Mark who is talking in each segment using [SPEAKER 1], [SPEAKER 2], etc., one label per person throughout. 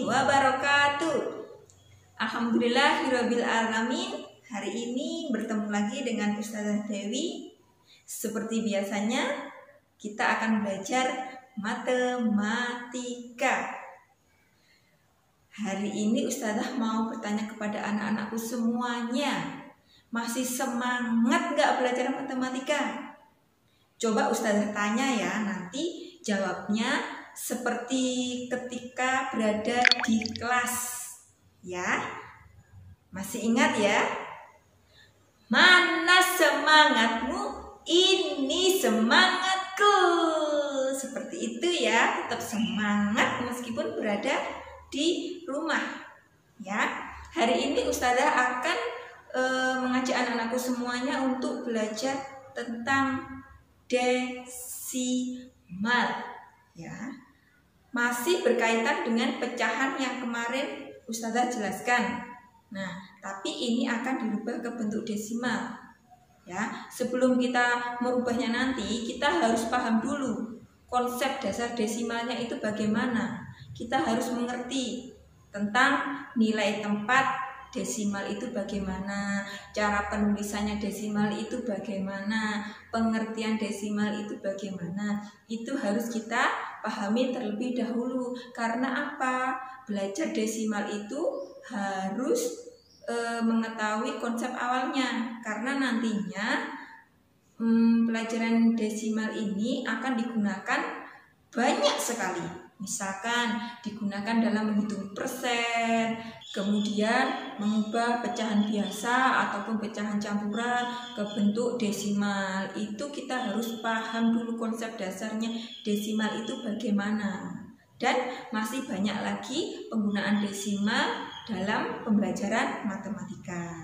[SPEAKER 1] wabarakatuh. Alhamdulillahirabbil alamin. Hari ini bertemu lagi dengan Ustazah Dewi. Seperti biasanya, kita akan belajar matematika. Hari ini Ustazah mau bertanya kepada anak-anakku semuanya. Masih semangat nggak belajar matematika? Coba Ustazah tanya ya, nanti jawabnya seperti ketika berada di kelas. Ya, masih ingat ya? Mana semangatmu? Ini semangatku. Seperti itu ya, tetap semangat meskipun berada di rumah. Ya, hari ini Ustazah akan mengajak anak-anakku semuanya untuk belajar tentang desimal. Ya, masih berkaitan dengan pecahan yang kemarin Ustazah jelaskan. Nah, tapi ini akan dirubah ke bentuk desimal. Ya, sebelum kita merubahnya nanti, kita harus paham dulu konsep dasar desimalnya itu bagaimana. Kita harus mengerti tentang nilai tempat desimal itu bagaimana, cara penulisannya desimal itu bagaimana, pengertian desimal itu bagaimana. Itu harus kita pahami terlebih dahulu. Karena apa? Belajar desimal itu harus mengetahui konsep awalnya, karena nantinya pelajaran desimal ini akan digunakan banyak sekali. Misalkan digunakan dalam menghitung persen, kemudian mengubah pecahan biasa ataupun pecahan campuran ke bentuk desimal. Itu kita harus paham dulu konsep dasarnya desimal itu bagaimana. Dan masih banyak lagi penggunaan desimal dalam pembelajaran matematika.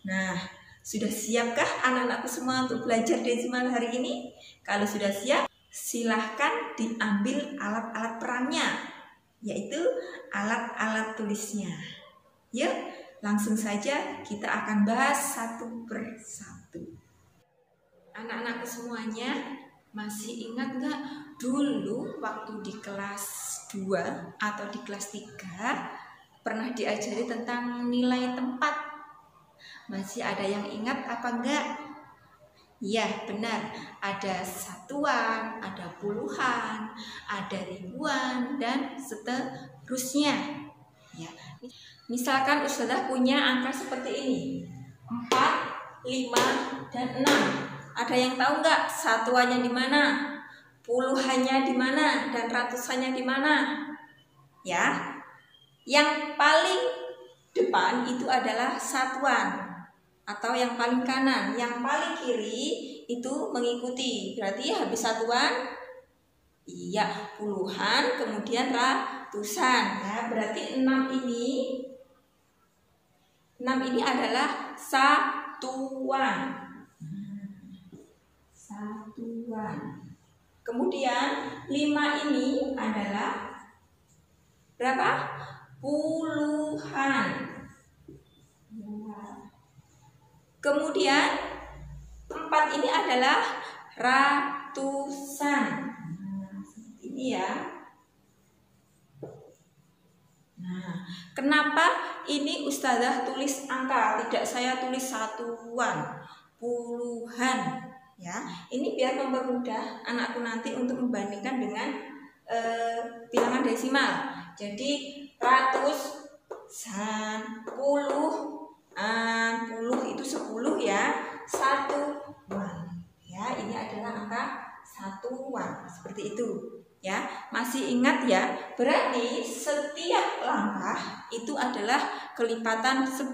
[SPEAKER 1] Nah, sudah siapkah anak-anakku semua untuk belajar desimal hari ini? Kalau sudah siap, silahkan diambil alat-alat perannya, yaitu alat-alat tulisnya. Yuk, langsung saja kita akan bahas satu persatu. Anak-anakku semuanya, masih ingat nggak dulu waktu di kelas 2 atau di kelas 3 pernah diajari tentang nilai tempat? Masih ada yang ingat apa enggak? Ya, benar. Ada satuan, ada puluhan, ada ribuan, dan seterusnya. Ya. Misalkan Ustazah punya angka seperti ini, 4, 5, dan 6. Ada yang tahu nggak satuannya di mana, puluhannya di mana, dan ratusannya di mana? Ya, yang paling depan itu adalah satuan atau yang paling kanan, yang paling kiri itu mengikuti. Berarti habis satuan, iya puluhan, kemudian ratusan. Ya, berarti 6 ini adalah satuan. Kemudian 5 ini adalah berapa? Puluhan. Kemudian 4 ini adalah ratusan. Ini ya. Nah, kenapa ini Ustazah tulis angka, tidak saya tulis satuan, puluhan? Ya, ini biar mempermudah anakku nanti untuk membandingkan dengan bilangan desimal. Jadi ratusan, puluh itu 10 ya, satuan. Ya, ini adalah angka satuan seperti itu. Ya, masih ingat ya? Berarti setiap langkah itu adalah kelipatan 10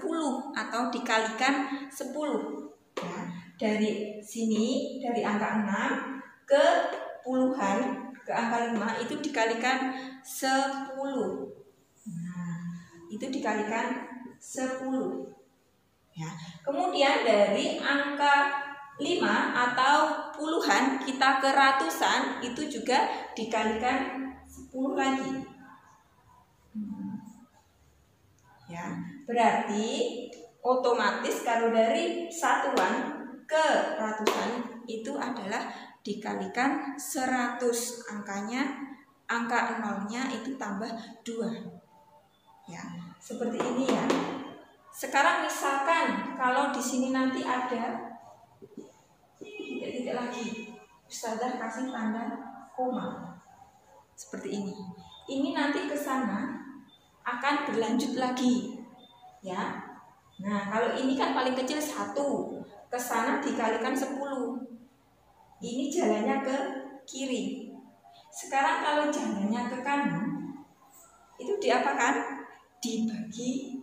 [SPEAKER 1] atau dikalikan 10. Ya, dari sini, dari angka 6 ke puluhan, ke angka 5 itu dikalikan 10. Nah, itu dikalikan 10. Ya. Kemudian dari angka 5 atau puluhan kita ke ratusan itu juga dikalikan 10 lagi. Ya, berarti otomatis kalau dari satuan ke ratusan itu adalah dikalikan 100. Angka nolnya itu tambah 2. Ya, seperti ini ya. Sekarang misalkan kalau di sini nanti ada titik-titik lagi, Ustazah kasih tanda koma seperti ini. Ini nanti ke sana akan berlanjut lagi, ya. Nah, kalau ini kan paling kecil 1, ke sana dikalikan 10. Ini jalannya ke kiri. Sekarang kalau jalannya ke kanan, itu diapakan? Dibagi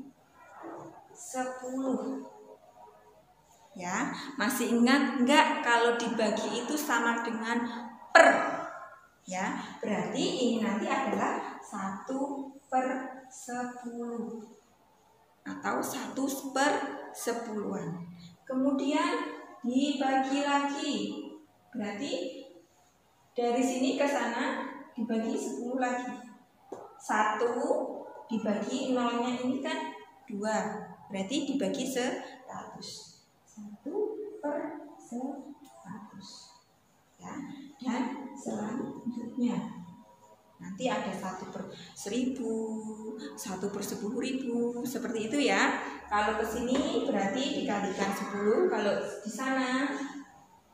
[SPEAKER 1] 10. Ya, masih ingat enggak kalau dibagi itu sama dengan per? Ya, berarti ini nanti adalah 1/10 atau 1/10-an. Kemudian dibagi lagi. Berarti dari sini ke sana dibagi 10 lagi. 1 dibagi 0-nya ini kan 2. Berarti dibagi 100. 1/100. Ya, dan selanjutnya nanti ada 1/1000, 1/10.000, seperti itu ya. Kalau ke sini berarti dikalikan 10, kalau di sana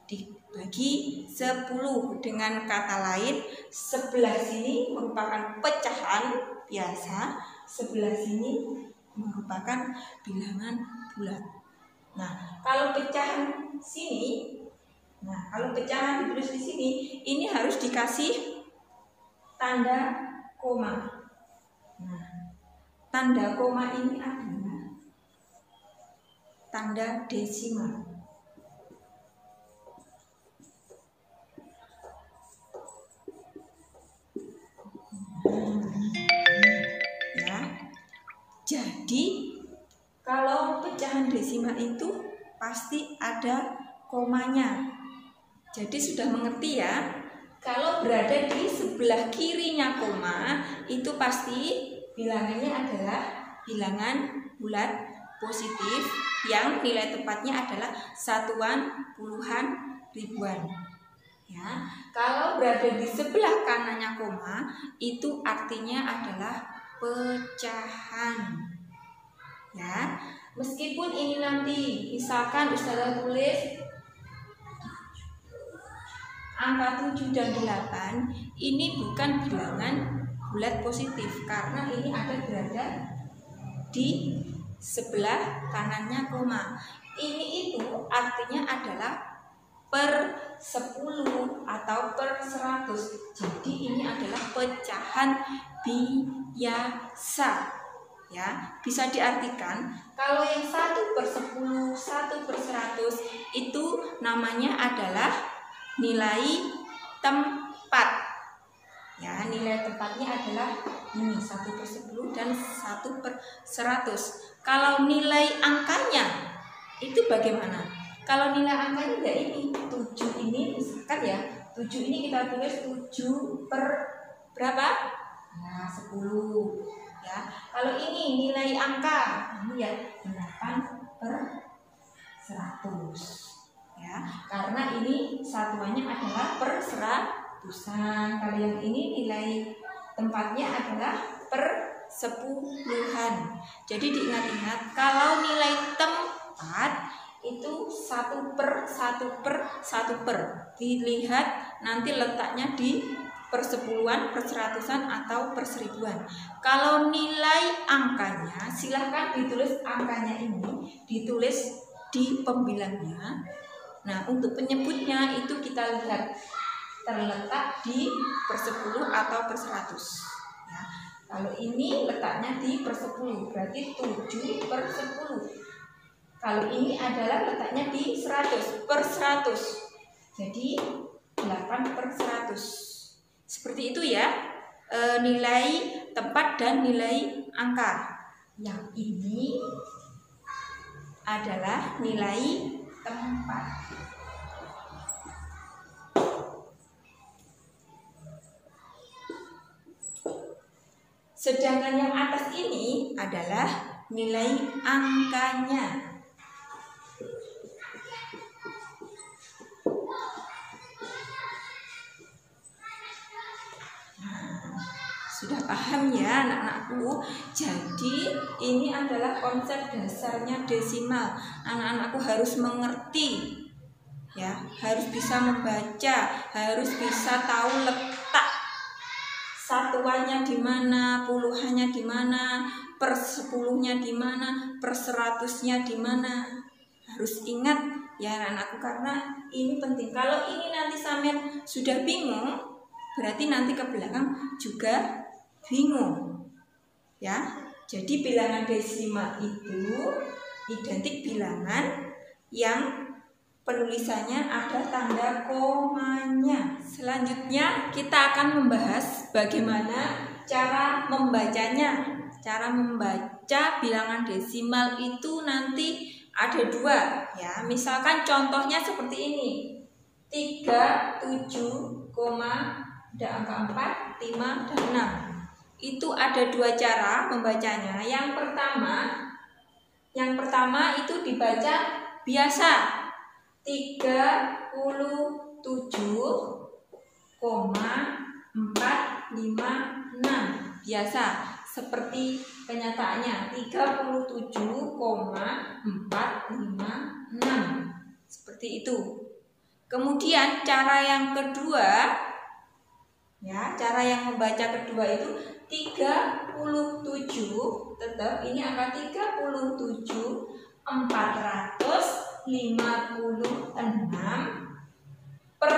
[SPEAKER 1] dibagi 10. Dengan kata lain, sebelah sini merupakan pecahan biasa, sebelah sini merupakan bilangan bulat. Nah, kalau pecahan sini, kalau pecahan ditulis di sini, ini harus dikasih tanda koma. Nah, tanda koma ini adalah tanda desimal. Ya, jadi kalau pecahan desimal itu pasti ada komanya. Jadi sudah mengerti ya. Kalau berada di sebelah kirinya koma, itu pasti bilangannya adalah bilangan bulat positif yang nilai tepatnya adalah satuan, puluhan, ribuan. Ya, kalau berada di sebelah kanannya koma, itu artinya adalah pecahan. Ya, meskipun ini nanti misalkan Ustazah tulis angka 7 dan 8, ini bukan bilangan bulat positif karena ini ada berada di sebelah kanannya koma. Ini itu artinya adalah per 10 atau per 100. Jadi ini adalah pecahan biasa. Ya, bisa diartikan kalau yang 1/10, 1/100 itu namanya adalah nilai tempat. Ya, nilai tempatnya adalah ini 1/10 dan 1/100. Kalau nilai angkanya itu bagaimana? Kalau nilai angkanya ya ini 7 ini misalkan ya, 7 ini kita tulis 7 per berapa? Nah, 10. Ya, kalau ini nilai angka ini ya 8/100. Ya, karena ini satuannya adalah per 100-an. Kalau yang ini nilai tempatnya adalah per 10-an. Jadi diingat-ingat kalau nilai tempat itu 1/1/1/. Dilihat nanti letaknya di per 10-an, per 100-an atau per 1000-an. Kalau nilai angkanya silahkan ditulis angkanya ini ditulis di pembilangnya. Nah, untuk penyebutnya itu kita lihat terletak di per 10 atau per 100. Ya, kalau ini letaknya di per 10 berarti 7/10. Kalau ini adalah letaknya di 100/100. Jadi 8/100. Seperti itu ya, nilai tempat dan nilai angka. Yang ini adalah nilai tempat. Sedangkan yang atas ini adalah nilai angkanya. Sudah paham ya anak-anakku? Jadi ini adalah konsep dasarnya desimal. Anak-anakku harus mengerti, ya, harus bisa membaca, harus bisa tahu letak satuannya di mana, puluhannya di mana, per sepuluhnya di mana, per seratusnya di mana. Harus ingat ya anak-anakku, karena ini penting. Kalau ini nanti sampean sudah bingung, berarti nanti ke belakang juga bingung, ya. Jadi bilangan desimal itu identik bilangan yang penulisannya ada tanda komanya. Selanjutnya kita akan membahas bagaimana cara membacanya. Cara membaca bilangan desimal itu nanti ada dua, ya. Misalkan contohnya seperti ini. 37, ada angka 4, 5, dan 6. Itu ada dua cara membacanya. Yang pertama itu dibaca biasa. 37,456 biasa seperti kenyataannya 37,456 seperti itu. Kemudian cara yang kedua, ya, cara yang membaca kedua itu 37, tetap ini angka 37,456 per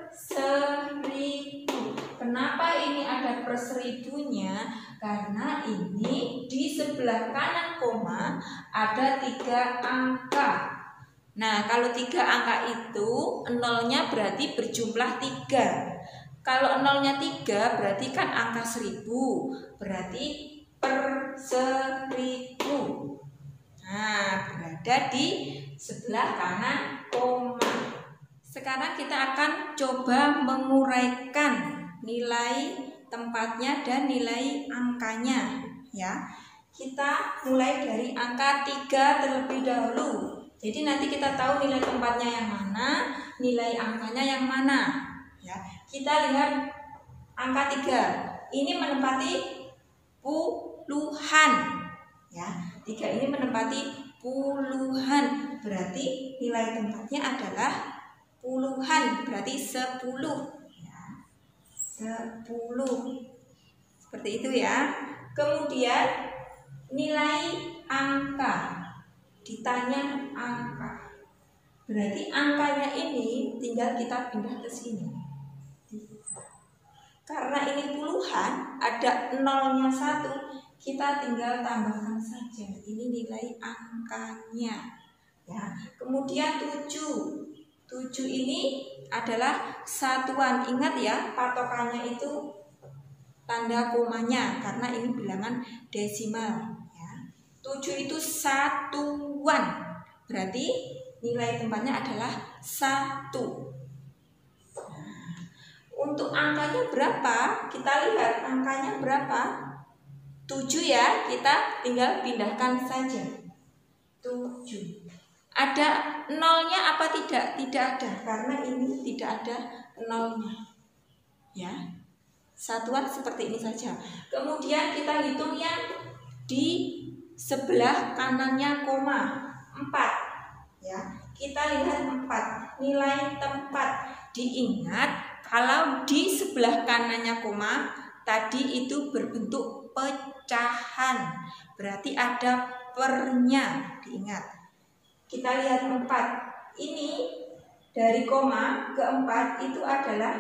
[SPEAKER 1] 1000. Kenapa ini ada per 1000-nya? Karena ini di sebelah kanan koma ada 3 angka. Nah, kalau 3 angka itu nolnya berarti berjumlah 3. Kalau nolnya 3 berarti kan angka 1000, berarti per 1000. Nah, berada di sebelah kanan koma. Sekarang kita akan coba menguraikan nilai tempatnya dan nilai angkanya, ya. Kita mulai dari angka 3 terlebih dahulu. Jadi nanti kita tahu nilai tempatnya yang mana, nilai angkanya yang mana, ya. Kita lihat angka 3. Ini menempati puluhan, ya. 3 ini menempati puluhan, berarti nilai tempatnya adalah puluhan, berarti 10, ya. 10 seperti itu, ya. Kemudian nilai angka, ditanya angka, berarti angkanya ini tinggal kita pindah ke sini. Karena ini puluhan, ada nolnya 1, kita tinggal tambahkan saja. Ini nilai angkanya, ya. Kemudian 7 ini adalah satuan. Ingat ya, patokannya itu tanda komanya karena ini bilangan desimal, ya. 7 itu satuan, berarti nilai tempatnya adalah 1. Untuk angkanya berapa? Kita lihat angkanya berapa? 7, ya. Kita tinggal pindahkan saja. 7. Ada nolnya apa tidak? Tidak ada, karena ini tidak ada nolnya, ya. Satuan seperti ini saja. Kemudian kita hitung yang di sebelah kanannya koma, 4, ya. Kita lihat 4, nilai tempat. Diingat kalau di sebelah kanannya koma tadi itu berbentuk pecahan, berarti ada pernya, diingat. Kita lihat 4. Ini dari koma ke 4 itu adalah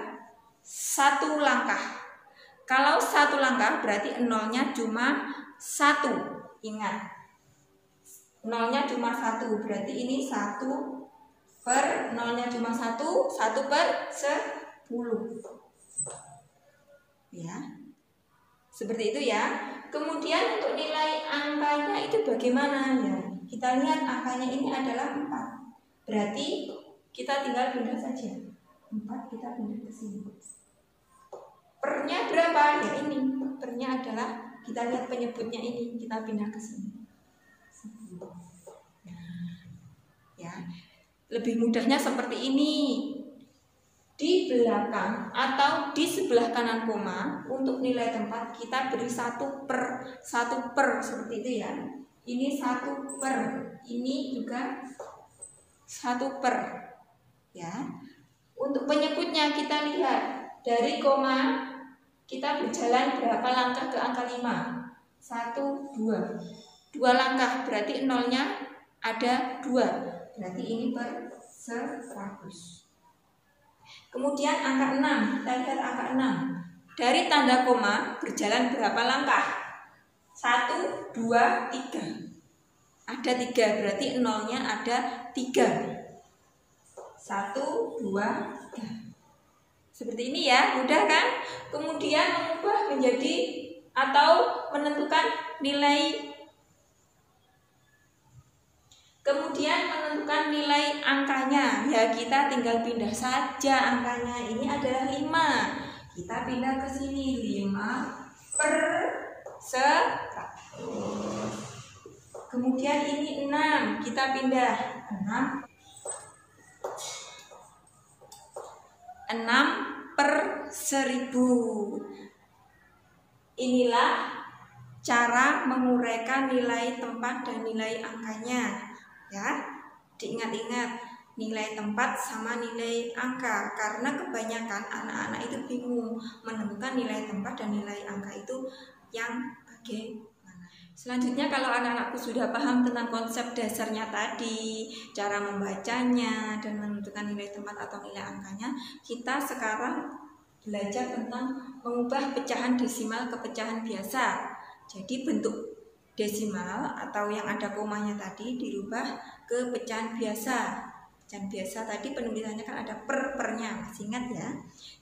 [SPEAKER 1] 1 langkah. Kalau 1 langkah berarti nolnya cuma 1. Ingat, nolnya cuma 1, berarti ini 1 per nolnya cuma 1, 1 per 10, ya. Seperti itu, ya. Kemudian untuk nilai angkanya itu bagaimana, ya? Kita lihat angkanya ini adalah 4, berarti kita tinggal pindah saja. 4 kita pindah ke sini. Pernya berapa? Ya ini, pernya adalah, kita lihat penyebutnya ini, kita pindah ke sini. 10. Nah, ya. Lebih mudahnya seperti ini. di belakang atau di sebelah kanan koma untuk nilai tempat kita beri 1 per seperti itu ya. Ini 1 per, ini juga 1 per ya. Untuk penyebutnya kita lihat dari koma kita berjalan berapa langkah ke angka 5? 1, 2 langkah, berarti nolnya ada 2, berarti ini per 100. Kemudian angka 6, kita lihat angka 6. Dari tanda koma berjalan berapa langkah? 1, 2, 3. Ada 3, berarti nolnya ada 3. 1, 2, 3. Seperti ini ya, mudah kan? Kemudian mengubah menjadi atau menentukan nilai. Kemudian menentukan nilai angkanya. Ya kita tinggal pindah saja angkanya. Ini adalah 5. Kita pindah ke sini 5 per 100. Kemudian ini 6. Kita pindah 6 per 1000. Inilah cara menguraikan nilai tempat dan nilai angkanya. Ya, diingat-ingat nilai tempat sama nilai angka, karena kebanyakan anak-anak itu bingung menentukan nilai tempat dan nilai angka itu yang bagaimana. Selanjutnya kalau anak-anakku sudah paham tentang konsep dasarnya tadi, cara membacanya dan menentukan nilai tempat atau nilai angkanya, kita sekarang belajar tentang mengubah pecahan desimal ke pecahan biasa. Jadi bentuk desimal atau yang ada komanya tadi dirubah ke pecahan biasa. Pecahan biasa tadi penulisannya kan ada pernya, masih ingat ya?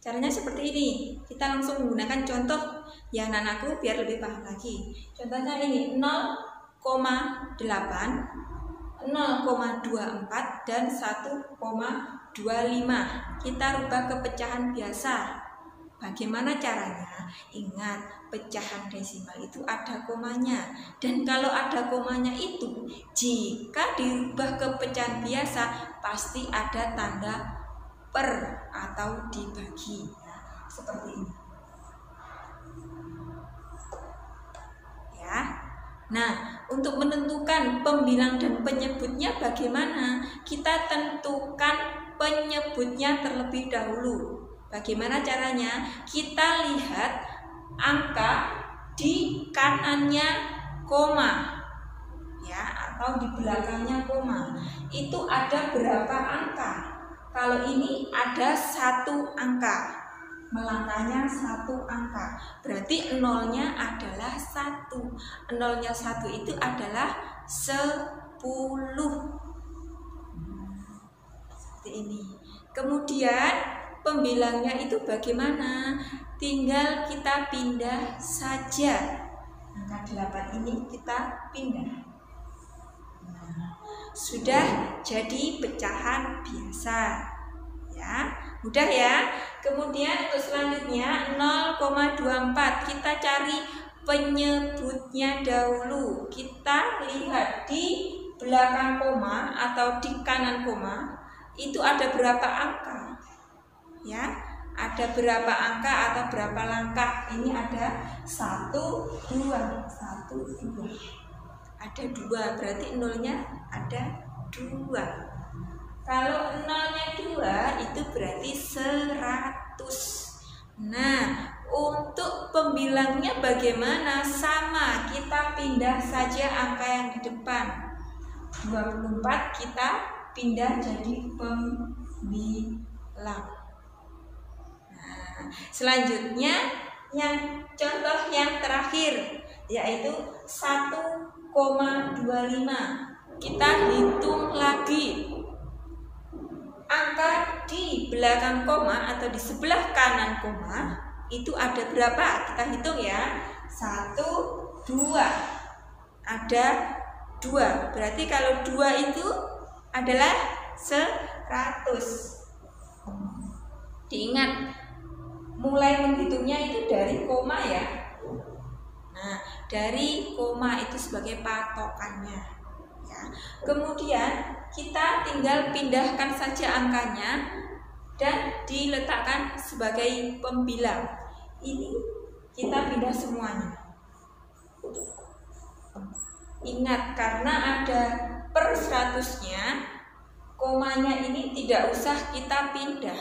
[SPEAKER 1] Caranya seperti ini. Kita langsung menggunakan contoh ya anak-anakku biar lebih paham lagi. Contohnya ini 0,8, 0,24 dan 1,25. Kita rubah ke pecahan biasa. Bagaimana caranya? Ingat, pecahan desimal itu ada komanya. Dan kalau ada komanya itu, jika dirubah ke pecahan biasa, pasti ada tanda per atau dibagi. Nah, seperti ini. Ya. Nah, untuk menentukan pembilang dan penyebutnya bagaimana? Kita tentukan penyebutnya terlebih dahulu. Bagaimana caranya? Kita lihat angka di kanannya koma ya, atau di belakangnya koma. Itu ada berapa angka? Kalau ini ada 1 angka, melangkahnya 1 angka, berarti nolnya adalah 1. Nolnya 1 itu adalah 10. Seperti ini. Kemudian pembilangnya itu bagaimana? Tinggal kita pindah saja. Angka 8 ini kita pindah. Nah, sudah jadi pecahan biasa. Ya, mudah ya. Kemudian untuk selanjutnya 0,24. Kita cari penyebutnya dahulu. Kita lihat di belakang koma atau di kanan koma itu ada berapa angka? Ya, ada berapa angka atau berapa langkah? Ini ada 1, 2, 1, 2. Ada 2, berarti nolnya ada 2. Kalau nolnya 2 itu berarti 100. Nah, untuk pembilangnya bagaimana? Sama, kita pindah saja angka yang di depan. 24 kita pindah jadi pembilang. Selanjutnya yang contoh yang terakhir yaitu 1,25. Kita hitung lagi angka di belakang koma atau di sebelah kanan koma itu ada berapa? Kita hitung ya. 1, 2. Ada 2. Berarti kalau 2 itu adalah 100. Diingat, mulai menghitungnya itu dari koma ya. Nah, dari koma itu sebagai patokannya ya. Kemudian kita tinggal pindahkan saja angkanya dan diletakkan sebagai pembilang. Ini kita pindah semuanya. Ingat, karena ada per 100-nya, komanya ini tidak usah kita pindah.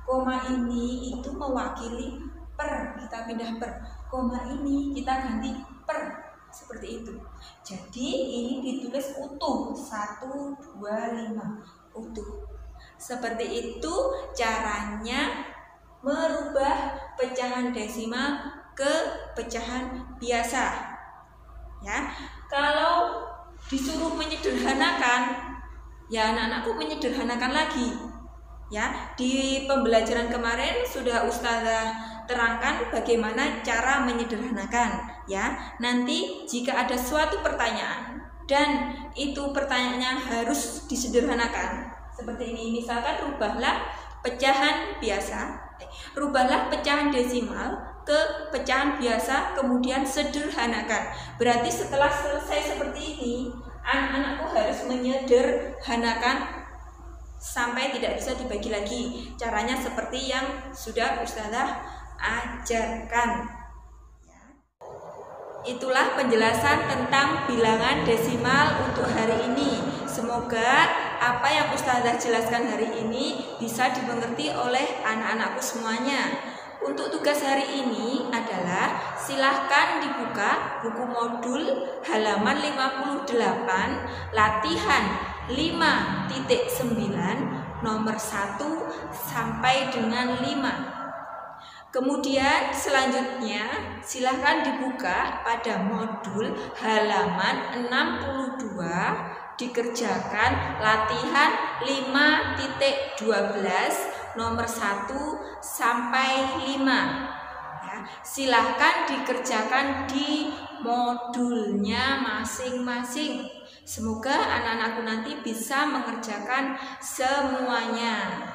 [SPEAKER 1] Koma ini itu mewakili per, kita pindah per. Koma ini kita ganti per, seperti itu. Jadi ini ditulis utuh, 1, 2, 5, utuh. Seperti itu caranya merubah pecahan desimal ke pecahan biasa. Ya, kalau disuruh menyederhanakan, ya anak-anakku menyederhanakan lagi. Ya, di pembelajaran kemarin sudah Ustazah terangkan bagaimana cara menyederhanakan. Ya, nanti jika ada suatu pertanyaan dan itu pertanyaannya harus disederhanakan, seperti ini, misalkan rubahlah pecahan biasa, rubahlah pecahan desimal ke pecahan biasa, kemudian sederhanakan. Berarti setelah selesai seperti ini, anak-anakku harus menyederhanakan sampai tidak bisa dibagi lagi. Caranya seperti yang sudah Ustazah ajarkan. Itulah penjelasan tentang bilangan desimal untuk hari ini. Semoga apa yang Ustazah jelaskan hari ini bisa dimengerti oleh anak-anakku semuanya. Untuk tugas hari ini adalah silahkan dibuka buku modul halaman 58 latihan 5.9 nomor 1 sampai dengan 5. Kemudian selanjutnya silahkan dibuka pada modul halaman 62, dikerjakan latihan 5.12 nomor 1 sampai 5. Ya, silahkan dikerjakan di modulnya masing-masing. Semoga anak-anakku nanti bisa mengerjakan semuanya.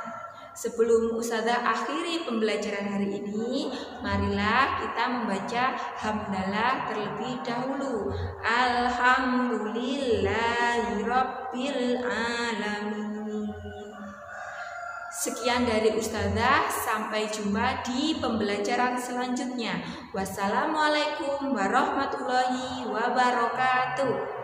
[SPEAKER 1] Sebelum Ustazah akhiri pembelajaran hari ini, marilah kita membaca hamdalah terlebih dahulu. Alhamdulillahirabbil alamin. Sekian dari Ustazah, sampai jumpa di pembelajaran selanjutnya. Wassalamualaikum warahmatullahi wabarakatuh.